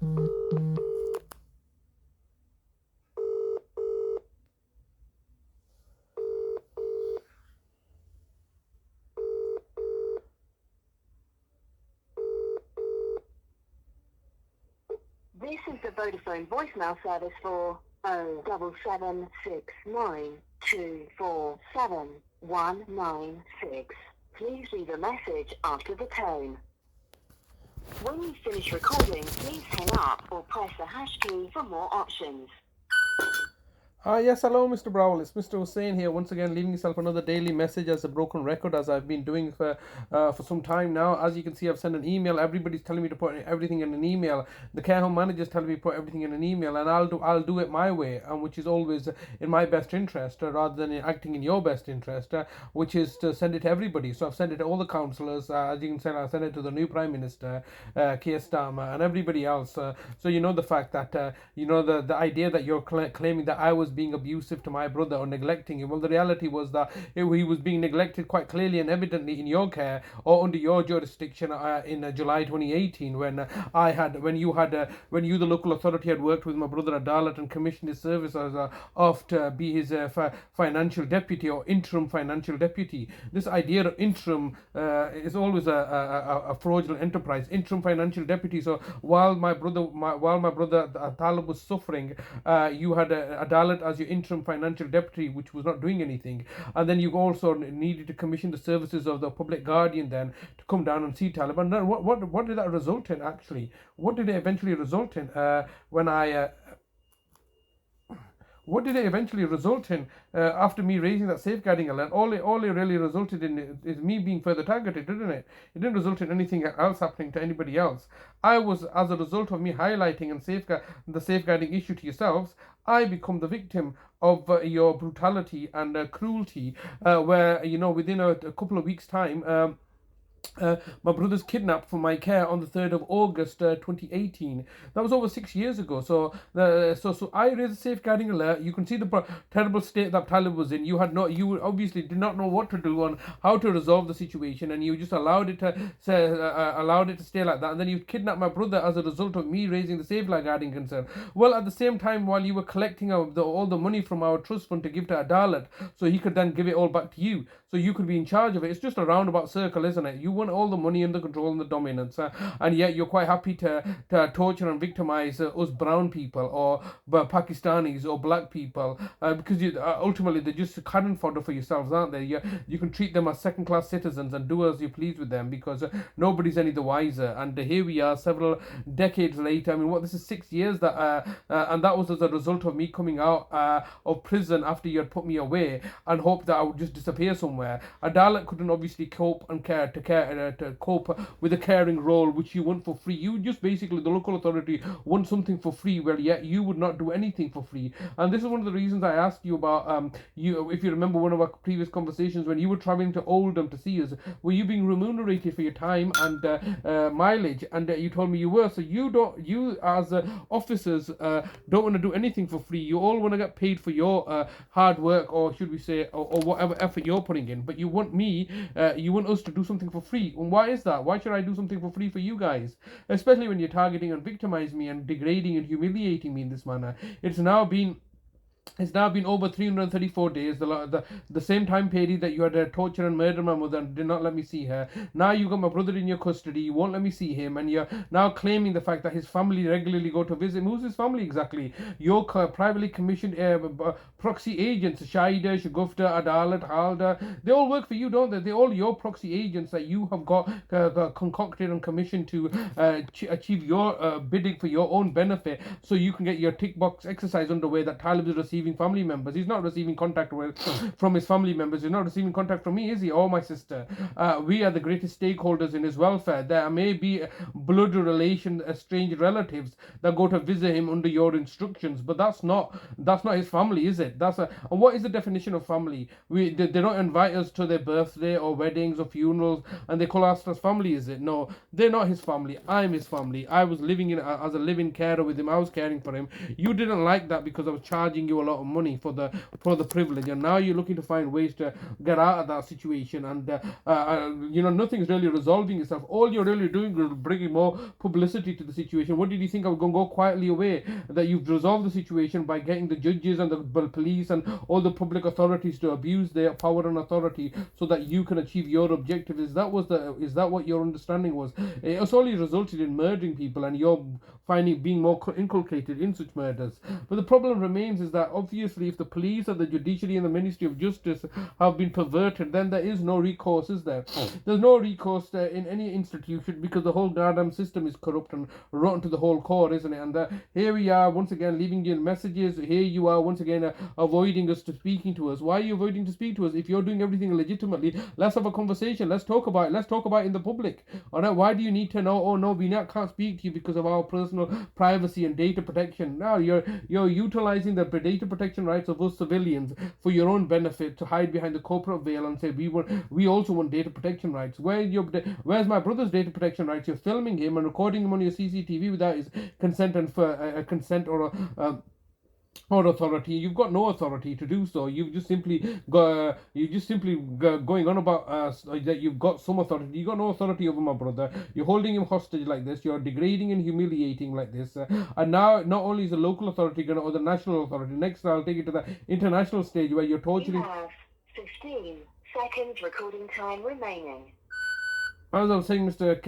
This is the Vodafone voicemail service for 07769247196. Please leave a message after the tone. When you finish recording, please hang up or press the hash key for more options. Yes, hello, Mr. Browell. It's Mr. Hussein here, once again, leaving yourself another daily message as a broken record, as I've been doing for some time now. As you can see, I've sent an email. Everybody's telling me to put everything in an email. The care home manager's telling me to put everything in an email, and I'll do it my way, which is always in my best interest, rather than acting in your best interest, which is to send it to everybody. So I've sent it to all the councillors. As you can see, I sent it to the new Prime Minister, Keir Starmer, and everybody else. So you know the fact that the idea that you're claiming that I was being abusive to my brother or neglecting him. Well, the reality was that he was being neglected quite clearly and evidently in your care or under your jurisdiction in July 2018, when you, the local authority, had worked with my brother Adalat and commissioned his service as to be his financial deputy or interim financial deputy. This idea of interim is always a fraudulent enterprise. Interim financial deputy. So while my brother Talib was suffering, you had Adalat as your interim financial deputy, which was not doing anything, and then you also needed to commission the services of the public guardian then to come down and see Talib. And then what did that result in actually? What did it eventually result in? What did it eventually result in after me raising that safeguarding alert? All it really resulted in is me being further targeted, didn't it? It didn't result in anything else happening to anybody else. I was, as a result of me highlighting and the safeguarding issue to yourselves, I become the victim of your brutality and cruelty, where, within a couple of weeks' time, my brother's kidnapped from my care on the 3rd of August 2018. That was over 6 years ago. So I raised a safeguarding alert. You can see the terrible state that Talib was in. You obviously did not know what to do on how to resolve the situation, and you just allowed it to stay like that. And then you kidnapped my brother as a result of me raising the safeguarding concern. Well, at the same time, while you were collecting all the money from our trust fund to give to Adalat, so he could then give it all back to you, so you could be in charge of it. It's just a roundabout circle, isn't it? You want all the money and the control and the dominance, and yet you're quite happy to torture and victimize us brown people or Pakistanis or black people, because ultimately they're just cannon fodder for yourselves, aren't they? You can treat them as second-class citizens and do as you please with them, because nobody's any the wiser. And here we are, several decades later. I mean, this is 6 years and that was as a result of me coming out of prison after you had put me away and hoped that I would just disappear somewhere. Adalat couldn't obviously cope to cope with a caring role which you want for free. You just basically, the local authority want something for free, well, yet you would not do anything for free. And this is one of the reasons I asked you about if you remember one of our previous conversations, when you were traveling to Oldham to see us, were you being remunerated for your time and mileage? And you told me you were. So you as officers don't want to do anything for free. You all want to get paid for your hard work, or should we say, or whatever effort you're putting in. But you want you want us to do something for free. And why is that? Why should I do something for free for you guys? Especially when you're targeting and victimizing me and degrading and humiliating me in this manner. It's now been over 334 days, the same time period that you had to torture and murder my mother and did not let me see her. Now you've got my brother in your custody, you won't let me see him, and you're now claiming the fact that his family regularly go to visit him. Who's his family exactly? Your privately commissioned proxy agents, Shaida, Shagufta, Adalat, Halda, they all work for you, don't they? They're all your proxy agents that you have got concocted and commissioned to achieve your bidding for your own benefit, so you can get your tick box exercise underway that Talib is receiving family members. He's not receiving contact from his family members. He's not receiving contact from me, is he? Or my sister. We are the greatest stakeholders in his welfare. There may be blood relation, estranged relatives that go to visit him under your instructions, but that's not his family, is it? And what is the definition of family? They don't invite us to their birthday or weddings or funerals, and they call us as family, is it? No, they're not his family. I'm his family. I was living as a living carer with him. I was caring for him. You didn't like that because I was charging you a lot of money for the privilege, and now you're looking to find ways to get out of that situation, and nothing's really resolving itself. All you're really doing is bringing more publicity to the situation. What did you think I was going to go quietly away? That you've resolved the situation by getting the judges and the police and all the public authorities to abuse their power and authority so that you can achieve your objective? Is that what your understanding was? It's only resulted in murdering people, and you're being more inculcated in such murders. But the problem remains is that obviously if the police and the judiciary and the Ministry of Justice have been perverted, then there is no recourse, is there? There's no recourse in any institution, because the whole goddamn system is corrupt and rotten to the whole core, isn't it? And here we are once again leaving you in messages. Here you are once again avoiding us to speaking to us. Why are you avoiding to speak to us? If you're doing everything legitimately, let's have a conversation. Let's talk about it. Let's talk about it in the public. All right? Why do you need to know? Oh no, we can't speak to you because of our personal privacy and data protection. Now you're utilizing the data protection rights of us civilians for your own benefit, to hide behind the corporate veil and say we also want data protection rights. Where's my brother's data protection rights? You're filming him and recording him on your CCTV without his consent and for consent or authority. You've got no authority to do so. You've just simply going on about that you've got some authority. You've got no authority over my brother. You're holding him hostage like this. You're degrading and humiliating like this. And now not only is the local authority going to, or the national authority, next I'll take it to the international stage where you're torturing. You have 15 seconds recording time remaining. As I was saying, Mr.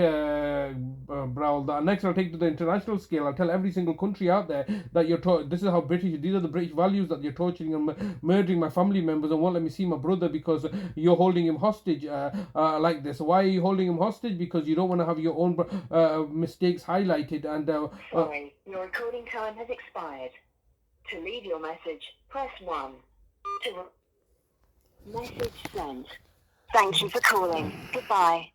Browell, that next I'll take it to the international scale. I'll tell every single country out there that this is how these are the British values, that you're torturing and murdering my family members and won't let me see my brother because you're holding him hostage like this. Why are you holding him hostage? Because you don't want to have your own mistakes highlighted. And sorry, your recording time has expired. To leave your message, press 1. Message sent. Thank you for calling. Goodbye.